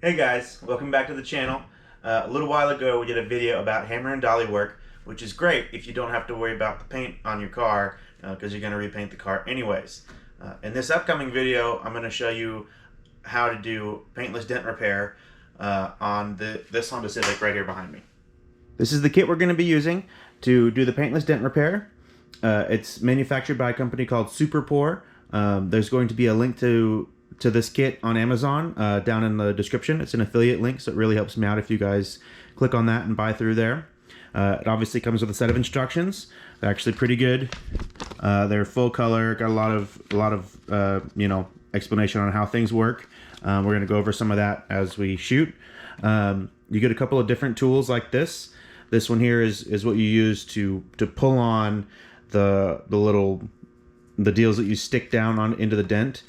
Hey guys, welcome back to the channel. A little while ago we did a video about hammer and dolly work, which is great if you don't have to worry about the paint on your car because you're going to repaint the car anyways. In this upcoming video I'm going to show you how to do paintless dent repair on this Honda Civic right here behind me. This is the kit we're going to be using to do the paintless dent repair. It's manufactured by a company called Superpour. There's going to be a link to this kit on Amazon down in the description. It's an affiliate link, so it really helps me out if you guys click on that and buy through there. It obviously comes with a set of instructions. They're actually pretty good. They're full color, got a lot of explanation on how things work. We're going to go over some of that as we shoot. You get a couple of different tools like this. This one here is what you use to pull on the deals that you stick down on into the dent.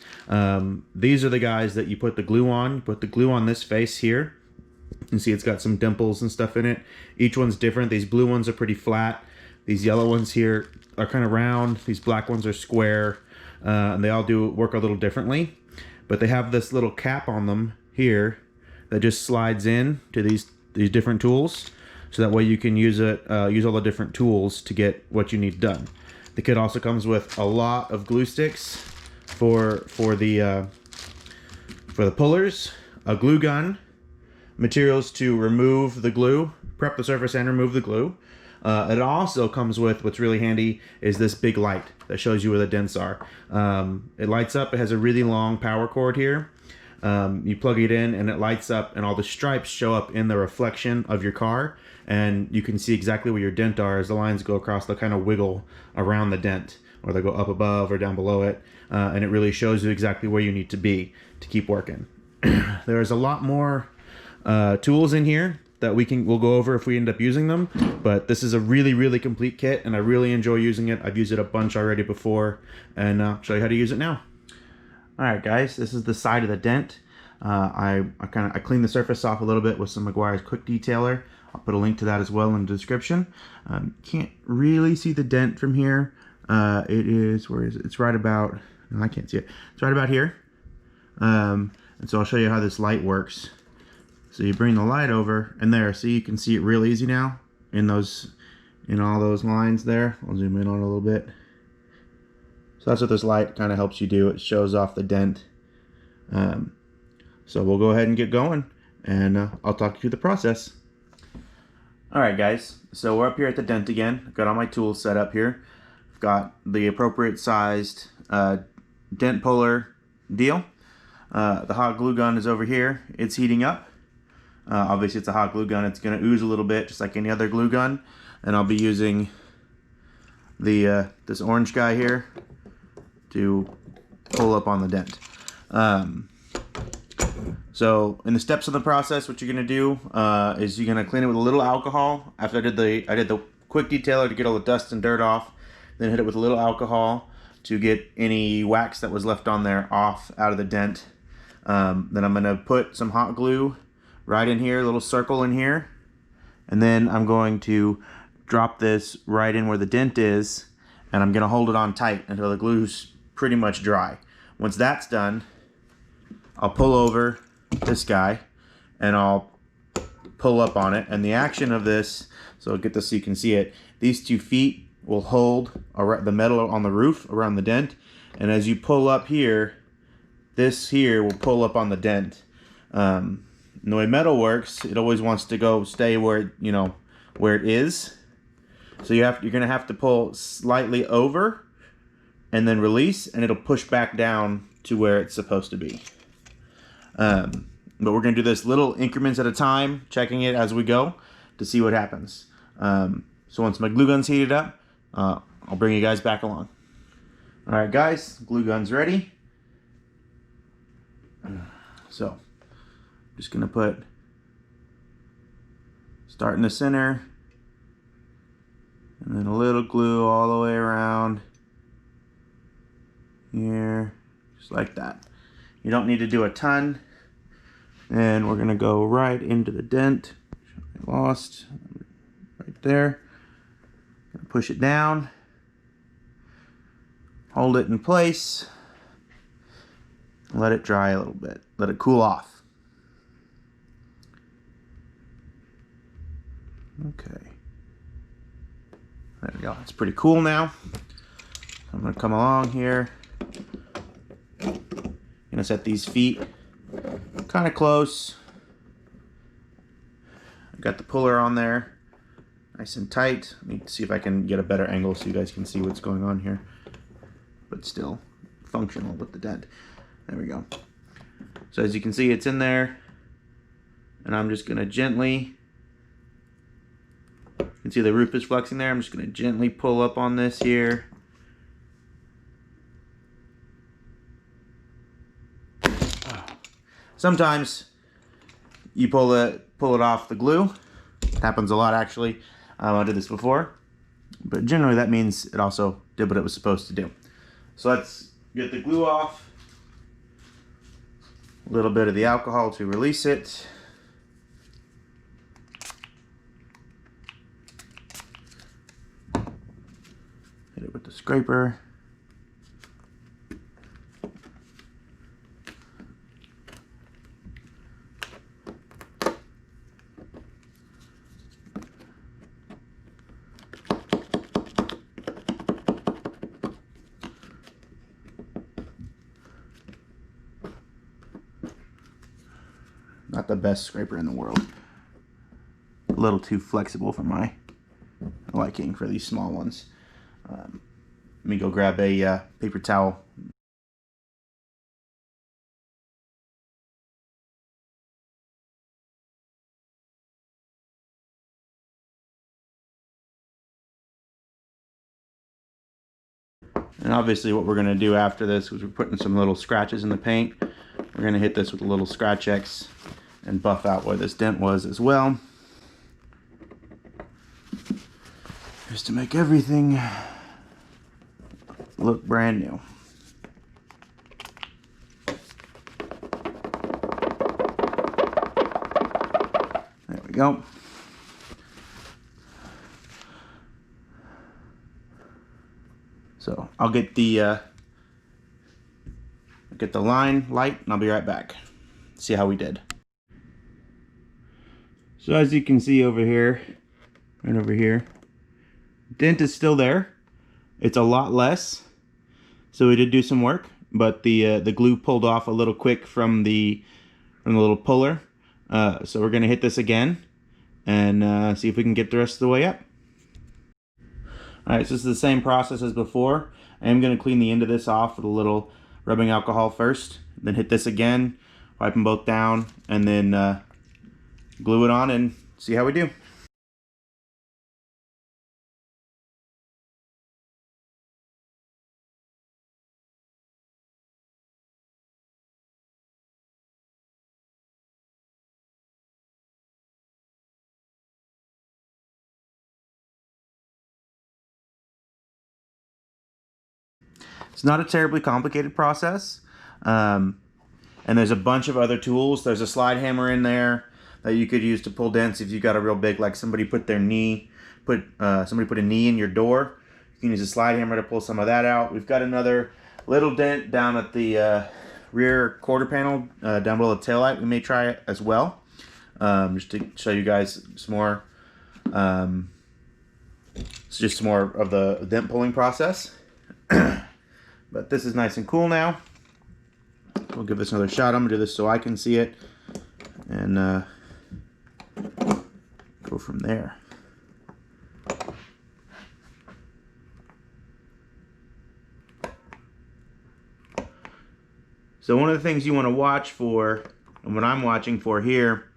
These are the guys that you put the glue on. You put the glue on this face here. You can see it's got some dimples and stuff in it. Each one's different. These blue ones are pretty flat. These yellow ones here are kind of round. These black ones are square. And they all work a little differently. But they have this little cap on them here that just slides in to these different tools. So that way you can use all the different tools to get what you need done. The kit also comes with a lot of glue sticks for the pullers, a glue gun, materials to remove the glue, prep the surface and remove the glue. It also comes with, what's really handy, is this big light that shows you where the dents are. It lights up. It has a really long power cord here. You plug it in and it lights up, and all the stripes show up in the reflection of your car, and you can see exactly where your dent are as the lines go across. They'll kind of wiggle around the dent, or they'll go up above or down below it, and it really shows you exactly where you need to be to keep working. There's a lot more tools in here that we'll go over if we end up using them, but this is a really complete kit, and I really enjoy using it. I've used it a bunch already before, and I'll show you how to use it now. Alright guys, this is the side of the dent. I cleaned the surface off a little bit with some Meguiar's Quick Detailer. I'll put a link to that as well in the description. Can't really see the dent from here. Where is it? It's right about, no, I can't see it. It's right about here. And so I'll show you how this light works. So you bring the light over, and there, see, you can see it real easy now in all those lines there. I'll zoom in on it a little bit. So that's what this light kind of helps you do. It shows off the dent. So we'll go ahead and get going, and I'll talk you through the process. Alright guys, so we're up here at the dent again. I've got all my tools set up here. I've got the appropriate sized dent puller deal. The hot glue gun is over here. It's heating up. Obviously it's a hot glue gun. It's going to ooze a little bit just like any other glue gun. And I'll be using this orange guy here to pull up on the dent. So in the steps of the process, what you're gonna do is you're gonna clean it with a little alcohol. After I did the quick detailer to get all the dust and dirt off, then hit it with a little alcohol to get any wax that was left on there off out of the dent. Then I'm gonna put some hot glue right in here, a little circle in here, and then I'm going to drop this right in where the dent is, and I'm gonna hold it on tight until the glue's pretty much dry. Once that's done, I'll pull over this guy and I'll pull up on it, and the action of this, so I'll get this so you can see it, these 2 feet will hold the metal on the roof around the dent, and as you pull up here, this here will pull up on the dent. And the way metal works, it always wants to stay where it is, so you're gonna have to pull slightly over and then release, and it'll push back down to where it's supposed to be. But we're going to do this little increments at a time, checking it as we go to see what happens. So once my glue gun's heated up, I'll bring you guys back along. Alright guys, glue gun's ready. So, I'm just going to start in the center, and then a little glue all the way around here, just like that. You don't need to do a ton. And we're gonna go right into the dent. Lost right there. Push it down. Hold it in place. Let it dry a little bit. Let it cool off. Okay. There we go. It's pretty cool now. I'm going to come along here. I'm going to set these feet kind of close. I've got the puller on there. Nice and tight. Let me see if I can get a better angle so you guys can see what's going on here. But still functional with the dent. There we go. So as you can see, it's in there. And I'm just going to gently... You can see the roof is flexing there. I'm just going to gently pull up on this here. Sometimes you pull it off the glue. It happens a lot, actually. I did this before. But generally that means it also did what it was supposed to do. So let's get the glue off. A little bit of the alcohol to release it. Hit it with the scraper. Not the best scraper in the world. A little too flexible for my liking for these small ones. Let me go grab a paper towel. And obviously what we're going to do after this is we're putting some little scratches in the paint. We're going to hit this with a little Scratch X and buff out where this dent was as well. Just to make everything look brand new. There we go. So I'll get the line light and I'll be right back. See how we did. So as you can see over here, right over here, dent is still there. It's a lot less. So we did do some work, but the glue pulled off a little quick from the little puller. So we're gonna hit this again and see if we can get the rest of the way up. All right, so this is the same process as before. I am gonna clean the end of this off with a little rubbing alcohol first, then hit this again, wipe them both down, and then glue it on and see how we do. It's not a terribly complicated process. And there's a bunch of other tools. There's a slide hammer in there that you could use to pull dents if you've got a real big, like somebody put a knee in your door. You can use a slide hammer to pull some of that out. We've got another little dent down at the rear quarter panel down below the taillight. We may try it as well, just to show you guys some more. It's just some more of the dent pulling process. But this is nice and cool now. We'll give this another shot. I'm gonna do this so I can see it and go from there. So one of the things you want to watch for, and what I'm watching for here,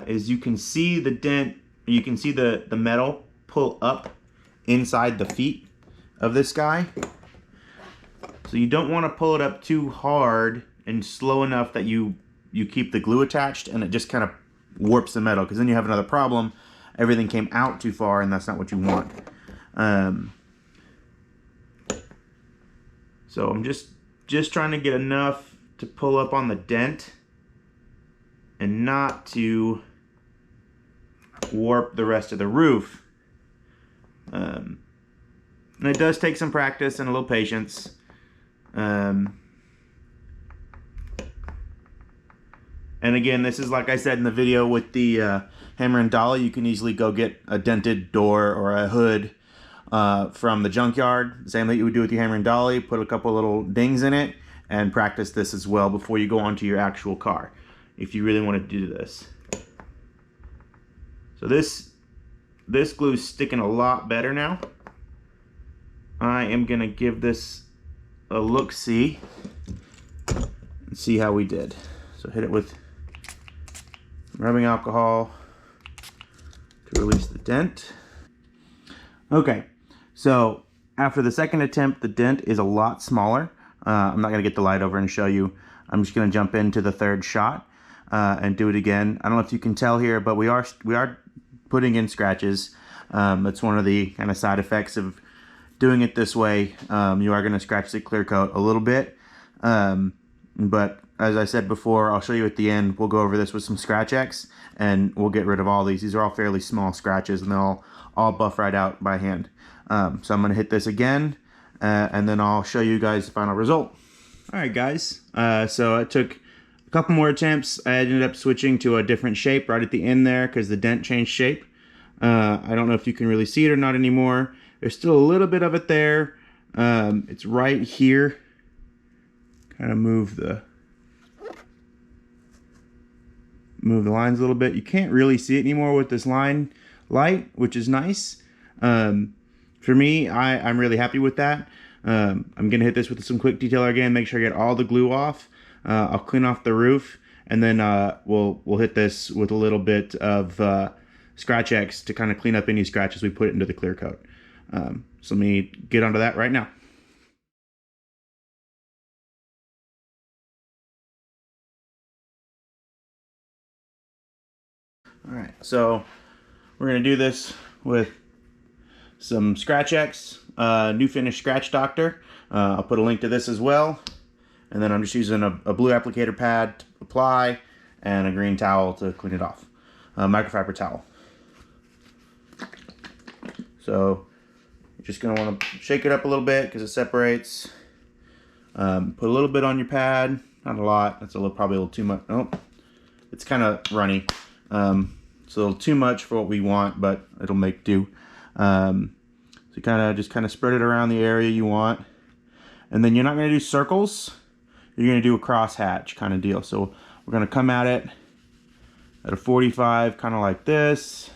is you can see the dent, you can see the metal pull up inside the feet of this guy. So you don't want to pull it up too hard and slow enough that you keep the glue attached and it just kind of warps the metal, because then you have another problem. Everything came out too far and that's not what you want. So I'm just trying to get enough to pull up on the dent and not to warp the rest of the roof. And it does take some practice and a little patience. And And again, this is like I said in the video with the hammer and dolly. You can easily go get a dented door or a hood from the junkyard. Same that you would do with your hammer and dolly. Put a couple little dings in it and practice this as well before you go onto your actual car, if you really want to do this. So this glue is sticking a lot better now. I am gonna give this a look-see and see how we did. So hit it with rubbing alcohol to release the dent. Okay, so after the second attempt, the dent is a lot smaller. I'm not gonna get the light over and show you. I'm just gonna jump into the third shot and do it again. I don't know if you can tell here, but we are putting in scratches. That's one of the kind of side effects of doing it this way. You are gonna scratch the clear coat a little bit, but as I said before, I'll show you at the end. We'll go over this with some Scratch X and we'll get rid of all these. These are all fairly small scratches and they'll all buff right out by hand. So I'm gonna hit this again and then I'll show you guys the final result. All right, guys, so I took a couple more attempts. I ended up switching to a different shape right at the end there because the dent changed shape. I don't know if you can really see it or not anymore. There's still a little bit of it there. It's right here. Kind of move the lines a little bit. You can't really see it anymore with this line light, which is nice. For me, I'm really happy with that. I'm gonna hit this with some quick detailer again, make sure I get all the glue off. I'll clean off the roof, and then we'll hit this with a little bit of Scratch X to kind of clean up any scratches we put into the clear coat. So let me get onto that right now. All right, so we're gonna do this with some Scratch X, New Finish Scratch Doctor. I'll put a link to this as well. And then I'm just using a blue applicator pad to apply and a green towel to clean it off. Microfiber towel. So you're just gonna wanna shake it up a little bit because it separates. Put a little bit on your pad, not a lot. That's probably a little too much. Oh, it's kind of runny. It's a little too much for what we want, but it'll make do. So you just kind of spread it around the area you want. And then you're not going to do circles. You're going to do a crosshatch kind of deal. So we're going to come at it at a 45, kind of like this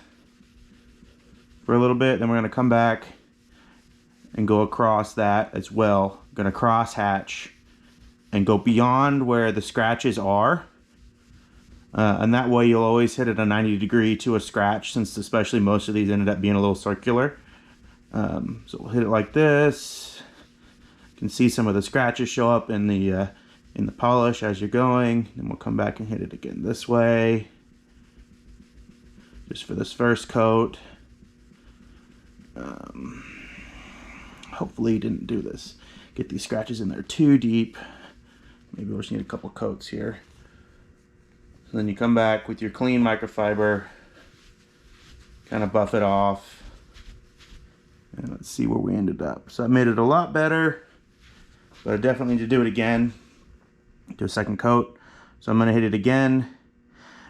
for a little bit. Then we're going to come back and go across that as well. Going to crosshatch and go beyond where the scratches are. And that way you'll always hit at a 90 degree to a scratch, since especially most of these ended up being a little circular. So we'll hit it like this. You can see some of the scratches show up in the polish as you're going. Then we'll come back and hit it again this way, just for this first coat. Hopefully you didn't do this. Get these scratches in there too deep. Maybe we'll just need a couple coats here. So then you come back with your clean microfiber, kind of buff it off, and let's see where we ended up. So I made it a lot better, but I definitely need to do it again, do a second coat. So I'm gonna hit it again,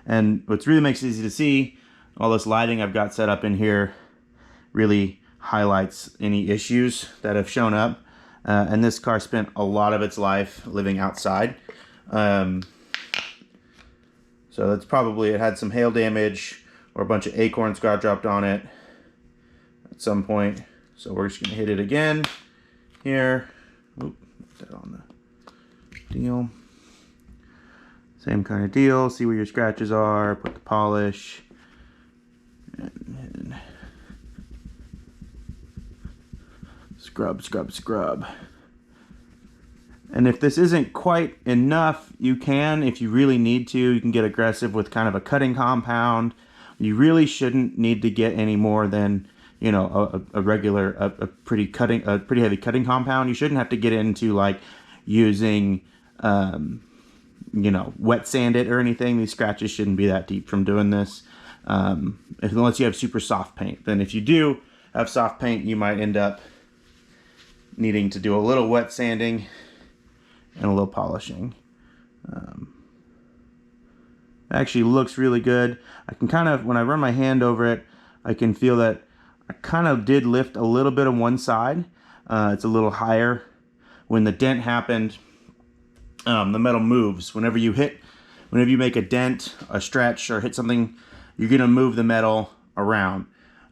and what really makes it easy to see, all this lighting I've got set up in here really highlights any issues that have shown up. And this car spent a lot of its life living outside. So that's probably, it had some hail damage or a bunch of acorns got dropped on it at some point. So we're just gonna hit it again here. Oop, put that on the deal. Same kind of deal. See where your scratches are, put the polish. And scrub, scrub, scrub. And if this isn't quite enough, you can, if you really need to, you can get aggressive with kind of a cutting compound. You really shouldn't need to get any more than, you know, a regular, a pretty heavy cutting compound. You shouldn't have to get into like using, you know, wet sand it or anything. These scratches shouldn't be that deep from doing this, unless you have super soft paint. Then if you do have soft paint, you might end up needing to do a little wet sanding and a little polishing. It actually looks really good. I can kind of, when I run my hand over it, I can feel that I kind of did lift a little bit on one side. It's a little higher. When the dent happened, the metal moves. Whenever you make a dent, a stretch, or hit something, you're gonna move the metal around.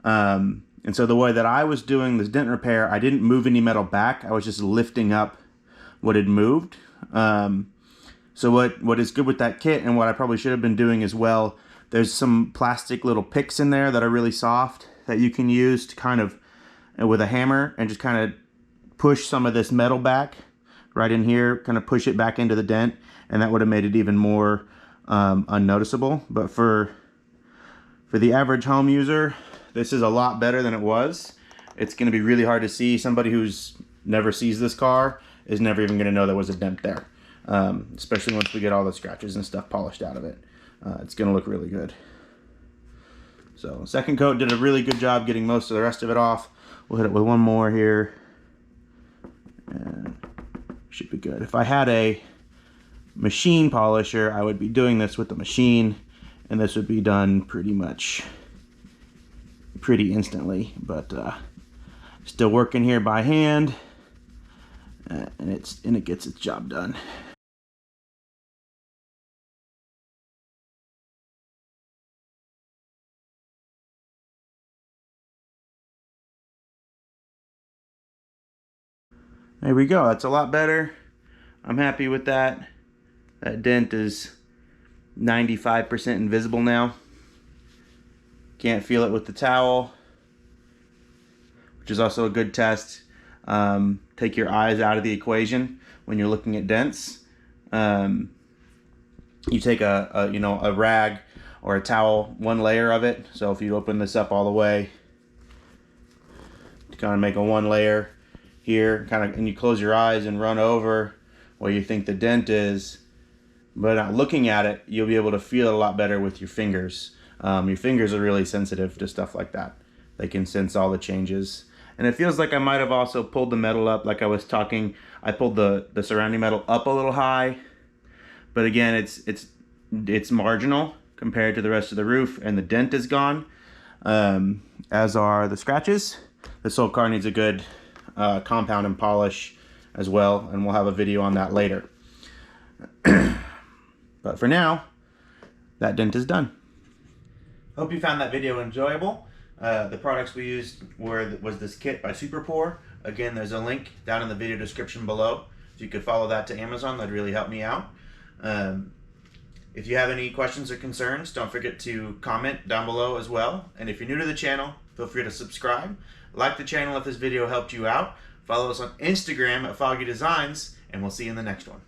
And so the way that I was doing this dent repair, I didn't move any metal back. I was just lifting up what had moved. So what is good with that kit, and what I probably should have been doing as well, there's some plastic little picks in there that are really soft that you can use to kind of, with a hammer, and just kind of push some of this metal back right in here, kind of push it back into the dent, and that would have made it even more unnoticeable. But for the average home user, this is a lot better than it was. It's going to be really hard to see. Somebody who's never sees this car is never even going to know there was a dent there, especially once we get all the scratches and stuff polished out of it. It's going to look really good. So second coat did a really good job getting most of the rest of it off. We'll hit it with one more here, and should be good. If I had a machine polisher, I would be doing this with the machine, and this would be done pretty instantly, but still working here by hand, and it gets its job done. There we go. That's a lot better. I'm happy with that. That dent is 95% invisible now. Can't feel it with the towel, which is also a good test. Take your eyes out of the equation when you're looking at dents. You take a rag or a towel, one layer of it. So if you open this up all the way, to kind of make a one layer here, and you close your eyes and run over where you think the dent is, but not looking at it, you'll be able to feel it a lot better with your fingers. Your fingers are really sensitive to stuff like that. They can sense all the changes. And it feels like I might have also pulled the metal up, like I was talking. I pulled the surrounding metal up a little high, but again, it's marginal compared to the rest of the roof, and the dent is gone, as are the scratches. This whole car needs a good compound and polish as well, and we'll have a video on that later. But for now, that dent is done. Hope you found that video enjoyable. The products we used was this kit by Superpour. Again, there's a link down in the video description below. If you could follow that to Amazon, that'd really help me out. If you have any questions or concerns, don't forget to comment down below as well. And if you're new to the channel, feel free to subscribe. Like the channel if this video helped you out. Follow us on Instagram at Foggy Designs, and we'll see you in the next one.